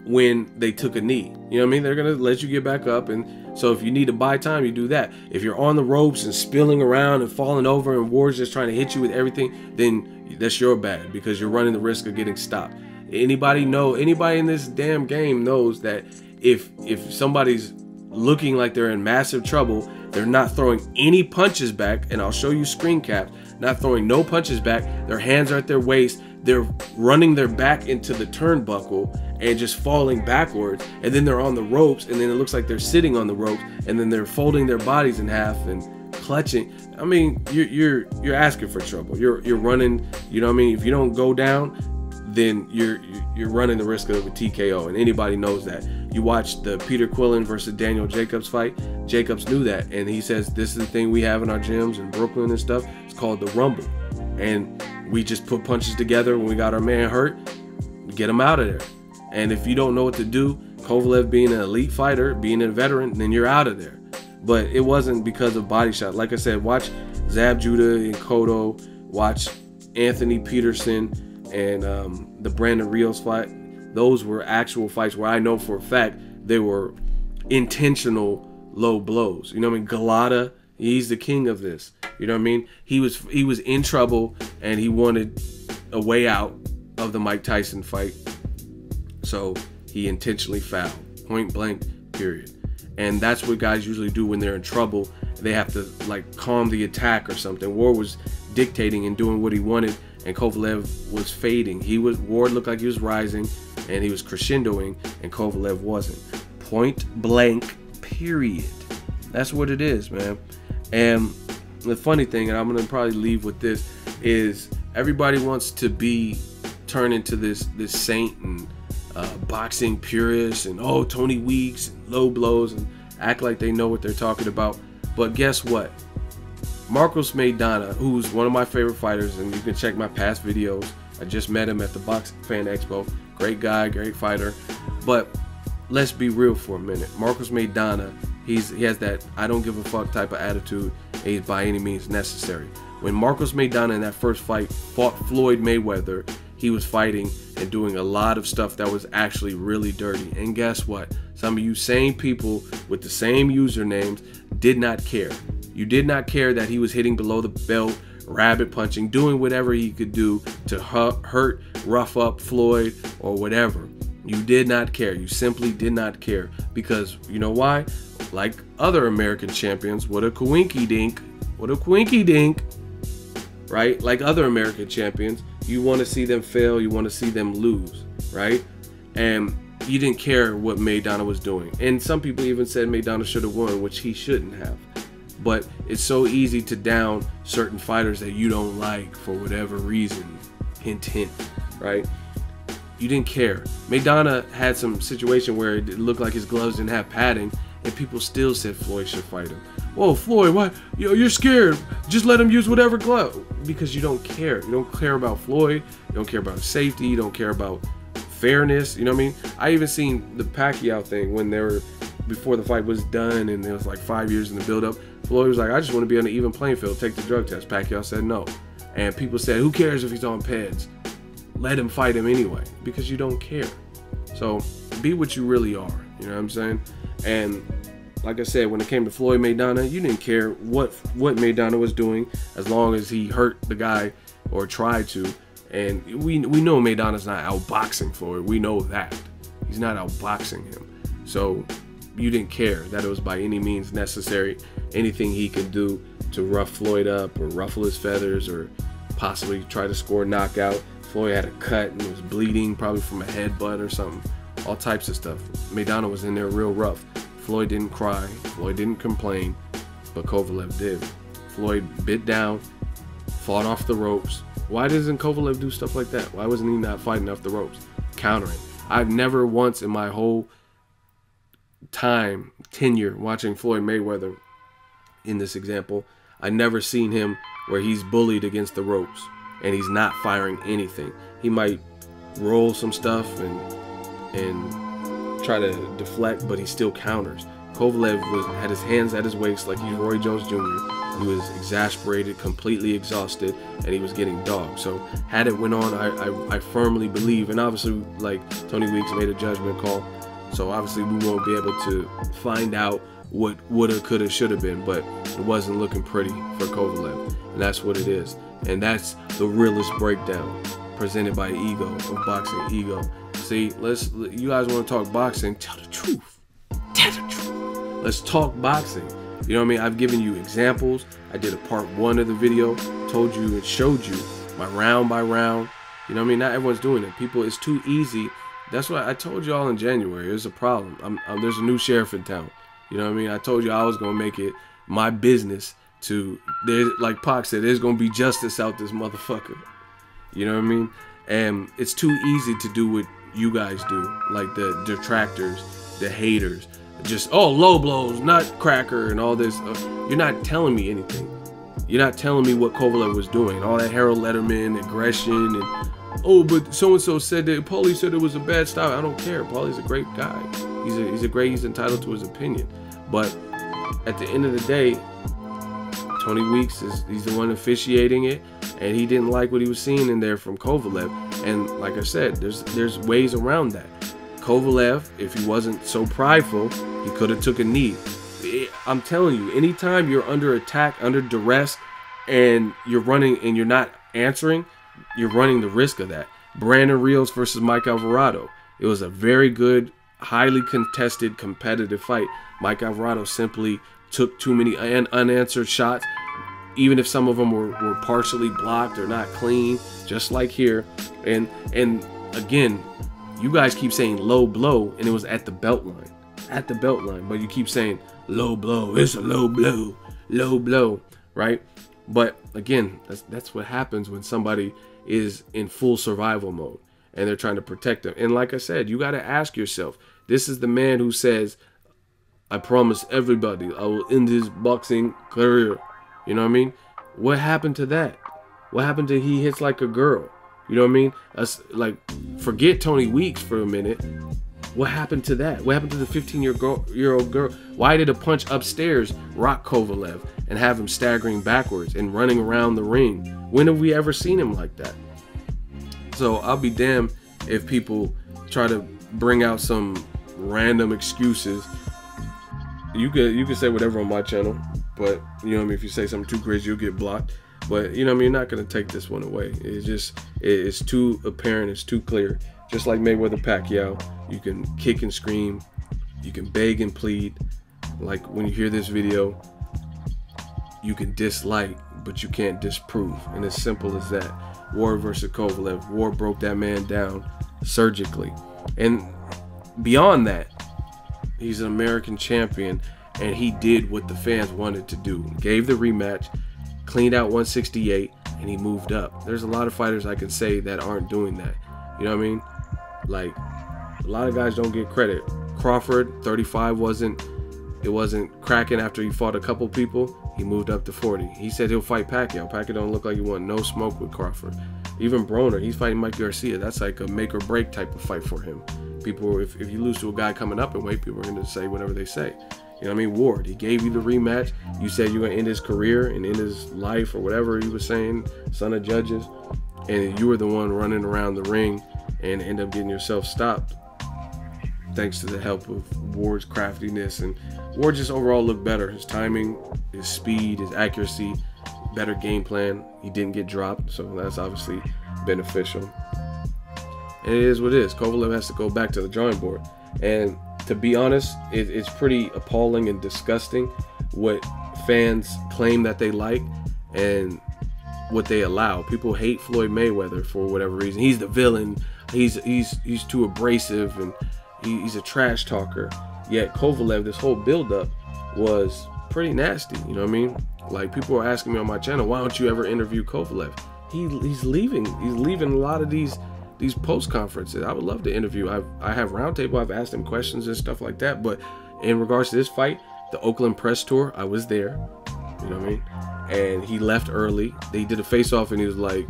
when they took a knee. You know what I mean? They're going to let you get back up. And so if you need to buy time, you do that. If you're on the ropes and spilling around and falling over and Ward's just trying to hit you with everything, then that's your bad, because you're running the risk of getting stopped. Anybody in this damn game knows that if somebody's looking like they're in massive trouble, they're not throwing any punches back, and I'll show you screen caps, not throwing no punches back. Their hands are at their waist. They're running their back into the turnbuckle and just falling backwards, and then they're on the ropes, and then it looks like they're sitting on the ropes, and then they're folding their bodies in half and clutching. I mean, you're asking for trouble. You're running, you know what I mean? If you don't go down, then you're running the risk of a TKO, and anybody knows that. You watch the Peter Quillen versus Daniel Jacobs fight. Jacobs knew that, and he says, this is the thing we have in our gyms in Brooklyn and stuff. It's called the Rumble, and we just put punches together when we got our man hurt, get him out of there. And if you don't know what to do, Kovalev being an elite fighter, being a veteran, then you're out of there. But it wasn't because of body shot. Like I said, watch Zab Judah and Cotto, watch Anthony Peterson and the Brandon Rios fight. Those were actual fights where I know for a fact they were intentional low blows. You know what I mean? Galata, he's the king of this. You know what I mean? He was in trouble, and he wanted a way out of the Mike Tyson fight. So he intentionally fouled, point blank, period. And that's what guys usually do when they're in trouble. They have to like calm the attack or something. Ward was dictating and doing what he wanted, and Kovalev was fading. Ward looked like he was rising, and he was crescendoing, and Kovalev wasn't. Point blank, period. That's what it is, man. And the funny thing, and I'm gonna probably leave with this, is everybody wants to turn into this saint and boxing purist, and Tony Weeks and low blows, and act like they know what they're talking about. But guess what? Marcos Maidana, who's one of my favorite fighters, and you can check my past videos. I just met him at the Box Fan Expo. Great guy, great fighter. But let's be real for a minute. Marcos Maidana, he has that I don't give a fuck type of attitude, and he's by any means necessary. When Marcos Maidana in that first fight fought Floyd Mayweather, he was fighting and doing a lot of stuff that was actually really dirty. And guess what? Some of you same people with the same usernames did not care. You did not care that he was hitting below the belt, rabbit punching, doing whatever he could do to hurt, rough up Floyd or whatever. You did not care. You simply did not care, because you know why? Like other American champions, what a coinky dink, right? Like other American champions, you want to see them fail, you want to see them lose, right? And you didn't care what Maidana was doing. And some people even said Maidana should have won, which he shouldn't have. But it's so easy to down certain fighters that you don't like for whatever reason. Hint, hint, right? You didn't care. Maidana had some situation where it looked like his gloves didn't have padding, and people still said Floyd should fight him. Whoa, Floyd, what? You're scared. Just let him use whatever glove. Because you don't care. You don't care about Floyd. You don't care about his safety. You don't care about fairness. You know what I mean? I even seen the Pacquiao thing when before the fight was done, and it was like 5 years in the build-up. Floyd was like, I just want to be on an even playing field. Take the drug test. Pacquiao said no. And people said, who cares if he's on PEDs? Let him fight him anyway, because you don't care. So be what you really are. You know what I'm saying? And like I said, when it came to Floyd Maidana, you didn't care what Maidana was doing, as long as he hurt the guy or tried to. And we know Maidana's not outboxing Floyd. We know that. He's not outboxing him. So you didn't care that it was by any means necessary, anything he could do to rough Floyd up or ruffle his feathers or possibly try to score a knockout. Floyd had a cut and was bleeding, probably from a headbutt or something. All types of stuff. Maidana was in there real rough. Floyd didn't cry. Floyd didn't complain. But Kovalev did. Floyd bit down, fought off the ropes. Why doesn't Kovalev do stuff like that? Why wasn't he not fighting off the ropes? Countering. I've never once in my whole tenure watching Floyd Mayweather, in this example, I never seen him where he's bullied against the ropes and he's not firing anything. He might roll some stuff and try to deflect, but he still counters. Kovalev had his hands at his waist like he's Roy Jones Jr. He was exasperated, completely exhausted, and he was getting dogged. So had it went on, I firmly believe, and obviously like Tony Weeks made a judgment call, so obviously we won't be able to find out what woulda, coulda, shoulda been, but it wasn't looking pretty for Kovalev, and that's what it is. And that's the realest breakdown presented by Ego of Boxingego. See, you guys want to talk boxing? Tell the truth. Tell the truth. Let's talk boxing. You know what I mean? I've given you examples. I did a part 1 of the video, told you and showed you my round by round. You know what I mean? Not everyone's doing it. People, it's too easy. That's why I told you all in January. There's a problem. There's a new sheriff in town. You know what I mean? I told you I was going to make it my business to, like Pac said, there's going to be justice out this motherfucker. You know what I mean? And it's too easy to do what you guys do, like the detractors, the haters. Just, oh, low blows, nutcracker, and all this. You're not telling me anything. You're not telling me what Kovalev was doing. All that Harold Letterman aggression and, oh, but so-and-so said that, Paulie said it was a bad style. I don't care. Paulie's a great guy. He's entitled to his opinion. But at the end of the day, Tony Weeks he's the one officiating it, and he didn't like what he was seeing in there from Kovalev. And like I said, there's ways around that. Kovalev, if he wasn't so prideful, he could have took a knee. I'm telling you, anytime you're under attack, under duress, and you're running and you're not answering, you're running the risk of that. Brandon Rios versus Mike Alvarado. It was a very good, highly contested, competitive fight. Mike Alvarado simply took too many unanswered shots, even if some of them were partially blocked or not clean, just like here. And again, you guys keep saying low blow, and it was at the belt line. At the belt line. But you keep saying low blow. It's a low blow. Low blow. Right? But again, that's what happens when somebody is in full survival mode and they're trying to protect them. And like I said, you got to ask yourself, this is the man who says, I promise everybody I will end his boxing career. You know what I mean? What happened to that? What happened to he hits like a girl? You know what I mean? Like, forget Tony Weeks for a minute. What happened to that? What happened to the 15-year-old girl? Why did a punch upstairs rock Kovalev and have him staggering backwards and running around the ring? When have we ever seen him like that? So I'll be damned if people try to bring out some random excuses. You can say whatever on my channel, but you know what I mean, if you say something too crazy, you'll get blocked. But you know what I mean, you're not gonna take this one away. It's too apparent, it's too clear. Just like Mayweather Pacquiao, you can kick and scream, you can beg and plead. Like when you hear this video, you can dislike, but you can't disprove. And it's simple as that. Ward versus Kovalev. Ward broke that man down surgically. And beyond that, he's an American champion, and he did what the fans wanted to do. Gave the rematch, cleaned out 168, and he moved up. There's a lot of fighters I can say that aren't doing that. You know what I mean? Like, a lot of guys don't get credit. Crawford, 35, wasn't cracking after he fought a couple people. He moved up to 40. He said he'll fight Pacquiao. Pacquiao don't look like he want no smoke with Crawford. Even Broner, he's fighting Mike Garcia. That's like a make or break type of fight for him. People, if you lose to a guy coming up in weight, people are going to say whatever they say. You know what I mean? Ward, he gave you the rematch. You said you were going to end his career and end his life or whatever he was saying, son of judges. And you were the one running around the ring and end up getting yourself stopped thanks to the help of Ward's craftiness. And Ward just overall looked better. His timing, his speed, his accuracy, better game plan. He didn't get dropped, so that's obviously beneficial. And it is what it is. Kovalev has to go back to the drawing board. And to be honest, it's pretty appalling and disgusting what fans claim that they like and what they allow. People hate Floyd Mayweather for whatever reason. He's the villain. He's too abrasive and he's a trash talker. Yet Kovalev, this whole buildup was pretty nasty. You know what I mean? Like, people are asking me on my channel, why don't you ever interview Kovalev? He's leaving. He's leaving a lot of these post conferences. I would love to interview. I have roundtable. I've asked him questions and stuff like that. But in regards to this fight, the Oakland press tour, I was there. You know what I mean? And he left early. They did a face off, and he was like,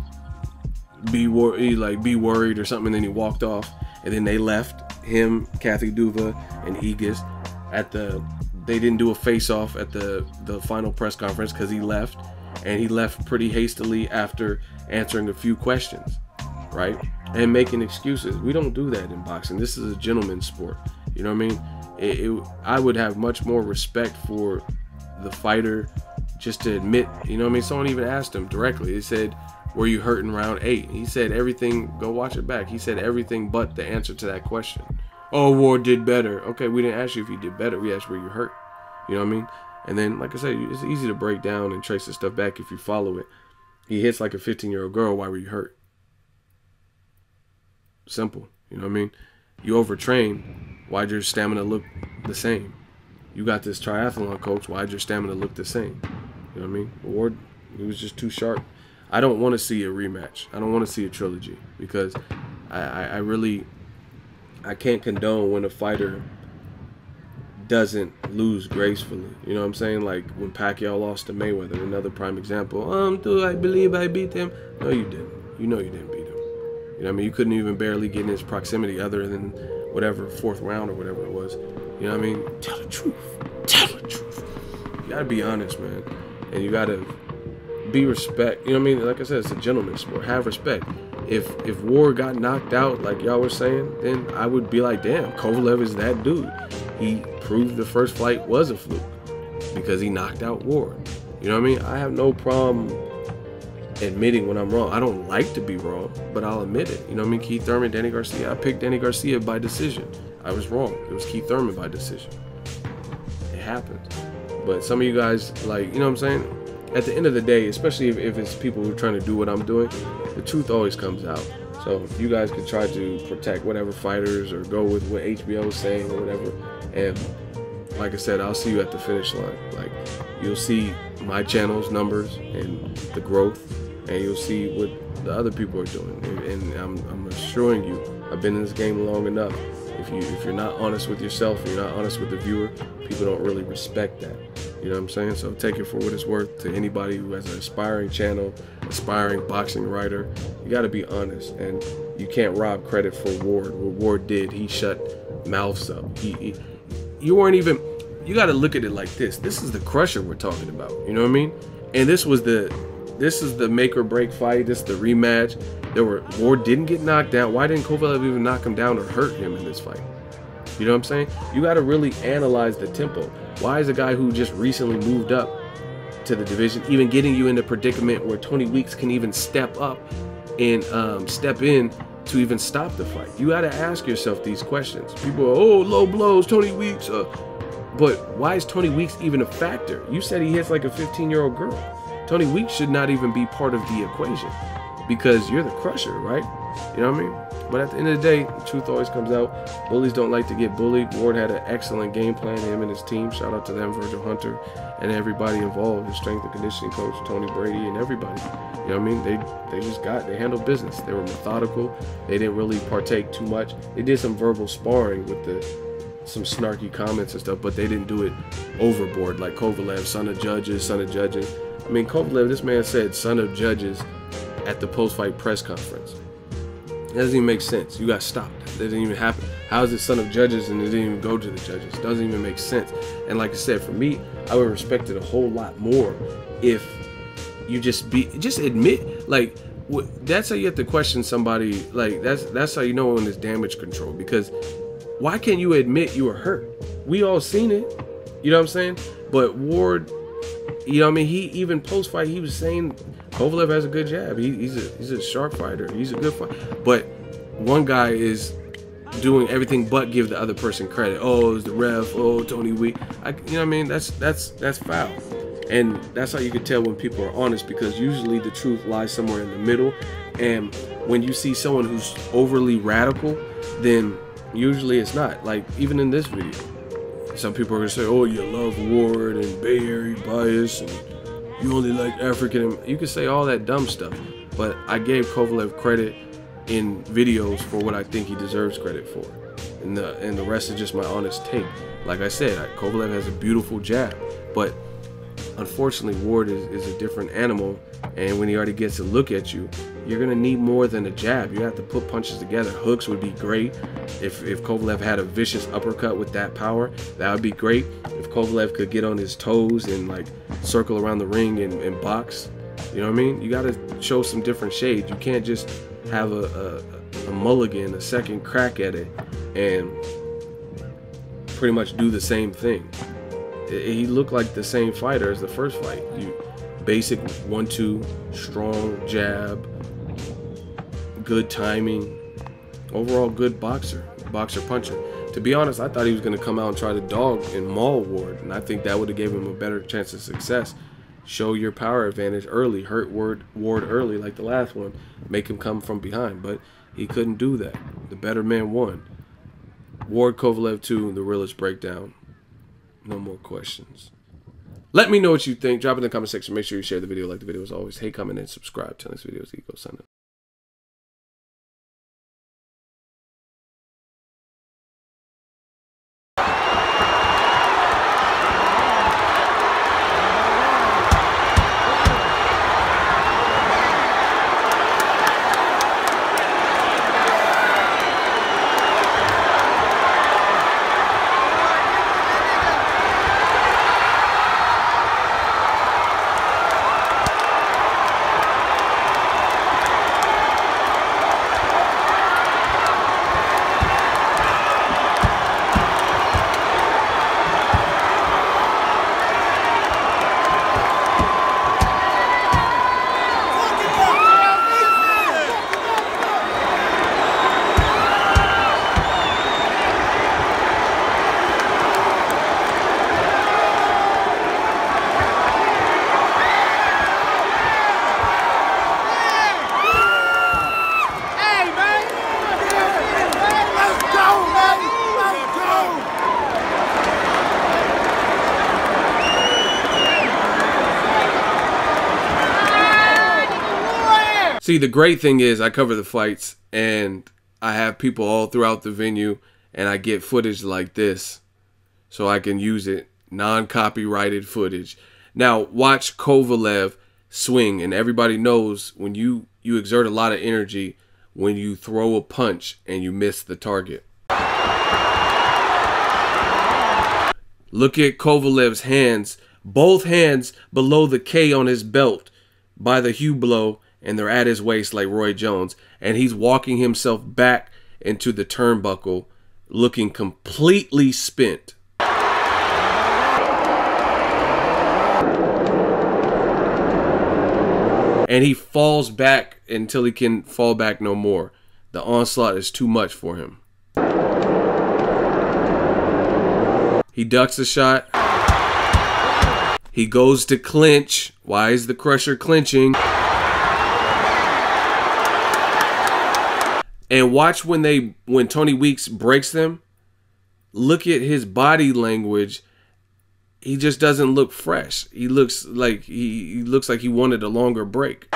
be worried or something. And then he walked off. And then they left him, Kathy Duva, and Aegis at the they didn't do a face-off at the final press conference because he left, and he left pretty hastily after answering a few questions, right? And making excuses. We don't do that in boxing. This is a gentleman's sport. You know what I mean? I would have much more respect for the fighter just to admit, you know what I mean? Someone even asked him directly. They said, were you hurt in round 8? He said everything. Go watch it back. He said everything but the answer to that question. Oh, Ward did better. Okay, we didn't ask you if he did better. We asked where you hurt. You know what I mean? And then, like I said, it's easy to break down and trace the stuff back if you follow it. He hits like a 15-year-old girl. Why were you hurt? Simple. You know what I mean? You overtrain. Why'd your stamina look the same? You got this triathlon coach. Why'd your stamina look the same? You know what I mean? Ward, he was just too sharp. I don't want to see a rematch. I don't want to see a trilogy because I really can't condone when a fighter doesn't lose gracefully. You know what I'm saying? Like when Pacquiao lost to Mayweather, another prime example. Do I believe I beat him? No, you didn't. You know you didn't beat him. You know what I mean? You couldn't even barely get in his proximity other than whatever, 4th round or whatever it was. You know what I mean? Tell the truth. Tell the truth. You gotta be honest, man. And you gotta be respect. You know what I mean? Like I said, it's a gentleman's sport. Have respect. If Ward got knocked out, like y'all were saying, then I would be like, damn, Kovalev is that dude. He proved the first fight was a fluke because he knocked out Ward. You know what I mean? I have no problem admitting when I'm wrong. I don't like to be wrong, but I'll admit it. You know what I mean? Keith Thurman, Danny Garcia. I picked Danny Garcia by decision. I was wrong. It was Keith Thurman by decision. It happens. But some of you guys, like, you know what I'm saying? At the end of the day, especially if it's people who are trying to do what I'm doing, the truth always comes out. So you guys can try to protect whatever fighters or go with what HBO is saying or whatever. And like I said, I'll see you at the finish line. Like, you'll see my channel's numbers and the growth, and you'll see what the other people are doing. And I'm assuring you, I've been in this game long enough. If you're not honest with yourself, you're not honest with the viewer, people don't really respect that. You know what I'm saying? So take it for what it's worth. To anybody who has an aspiring channel, aspiring boxing writer, you got to be honest, and you can't rob credit for Ward. What Ward did, he shut mouths up. You weren't even. You got to look at it like this. This is the crusher we're talking about. You know what I mean? And this is the make or break fight. This is the rematch. Ward didn't get knocked down. Why didn't Kovalev even knock him down or hurt him in this fight? You know what I'm saying? You got to really analyze the tempo. Why is a guy who just recently moved up to the division even getting you in a predicament where Tony Weeks can even step up and step in to even stop the fight? You got to ask yourself these questions. People are, oh, low blows, Tony Weeks. But why is Tony Weeks even a factor? You said he hits like a 15-year-old girl. Tony Weeks should not even be part of the equation because you're the crusher, right? You know what I mean? But at the end of the day, the truth always comes out. Bullies don't like to get bullied. Ward had an excellent game plan, him and his team. Shout out to them, Virgil Hunter, and everybody involved, his strength and conditioning coach, Tony Brady, and everybody. You know what I mean? They handled business. They were methodical. They didn't really partake too much. They did some verbal sparring with some snarky comments and stuff, but they didn't do it overboard like Kovalev, son of judges, son of judges. I mean, Kovalev, this man said son of judges at the post-fight press conference. It doesn't even make sense. You got stopped. It doesn't even happen. How is it son of judges and it didn't even go to the judges? It doesn't even make sense. And like I said, for me, I would respect it a whole lot more if you just admit, like, that's how you have to question somebody. Like, that's how you know when there's damage control, because why can't you admit you were hurt? We all seen it. You know what I'm saying? But Ward, you know what I mean? He even post-fight, he was saying Kovalev has a good jab. He's a sharp fighter. He's a good fighter. But one guy is doing everything but give the other person credit. Oh, it's the ref. Oh, Tony Week. You know what I mean? That's foul. And that's how you can tell when people are honest, because usually the truth lies somewhere in the middle. And when you see someone who's overly radical, then usually it's not. Like, even in this video, some people are going to say, oh, you love Ward and Bay Area bias and you only like African. You can say all that dumb stuff, but I gave Kovalev credit in videos for what I think he deserves credit for, and the rest is just my honest take. Like I said, Kovalev has a beautiful jab, but unfortunately, Ward is a different animal, and when he already gets a look at you, you're gonna need more than a jab. You have to put punches together. Hooks would be great. If Kovalev had a vicious uppercut with that power, that would be great. If Kovalev could get on his toes and like circle around the ring and box, you know what I mean? You gotta show some different shades. You can't just have a mulligan, a second crack at it, and pretty much do the same thing. He looked like the same fighter as the first fight. Basic 1-2, strong jab, good timing, overall good boxer puncher. To be honest, I thought he was going to come out and try to dog and maul Ward, and I think that would have gave him a better chance of success. Show your power advantage early, hurt Ward early like the last one, make him come from behind, but he couldn't do that. The better man won. Ward Kovalev 2, the Realest breakdown. No more questions. Let me know what you think. Drop it in the comment section. Make sure you share the video, like the video as always. Hey, comment and subscribe. Till next video, Ego signing. See, the great thing is I cover the fights and I have people all throughout the venue and I get footage like this so I can use it, non-copyrighted footage. Now watch Kovalev swing, and everybody knows when you exert a lot of energy when you throw a punch and you miss the target. Look at Kovalev's hands, both hands below the K on his belt by the Hugh blow, and they're at his waist like Roy Jones, and he's walking himself back into the turnbuckle looking completely spent. And he falls back until he can fall back no more. The onslaught is too much for him. He ducks the shot. He goes to clinch. Why is the Crusher clinching? And watch when Tony Weeks breaks them. Look at his body language. He just doesn't look fresh. He looks like he wanted a longer break.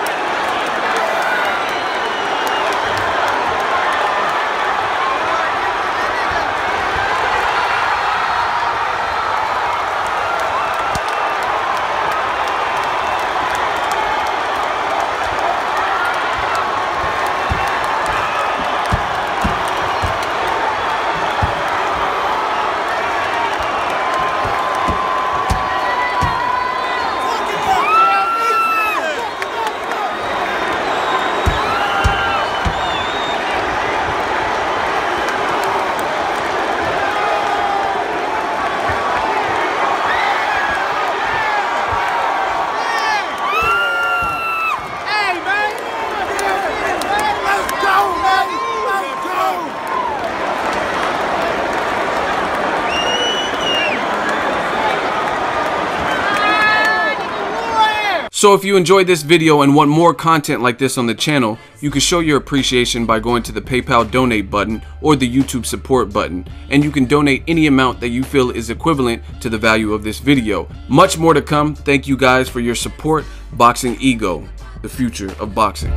So if you enjoyed this video and want more content like this on the channel, you can show your appreciation by going to the PayPal donate button or the YouTube support button, and you can donate any amount that you feel is equivalent to the value of this video. Much more to come. Thank you guys for your support. Boxingego, the future of boxing.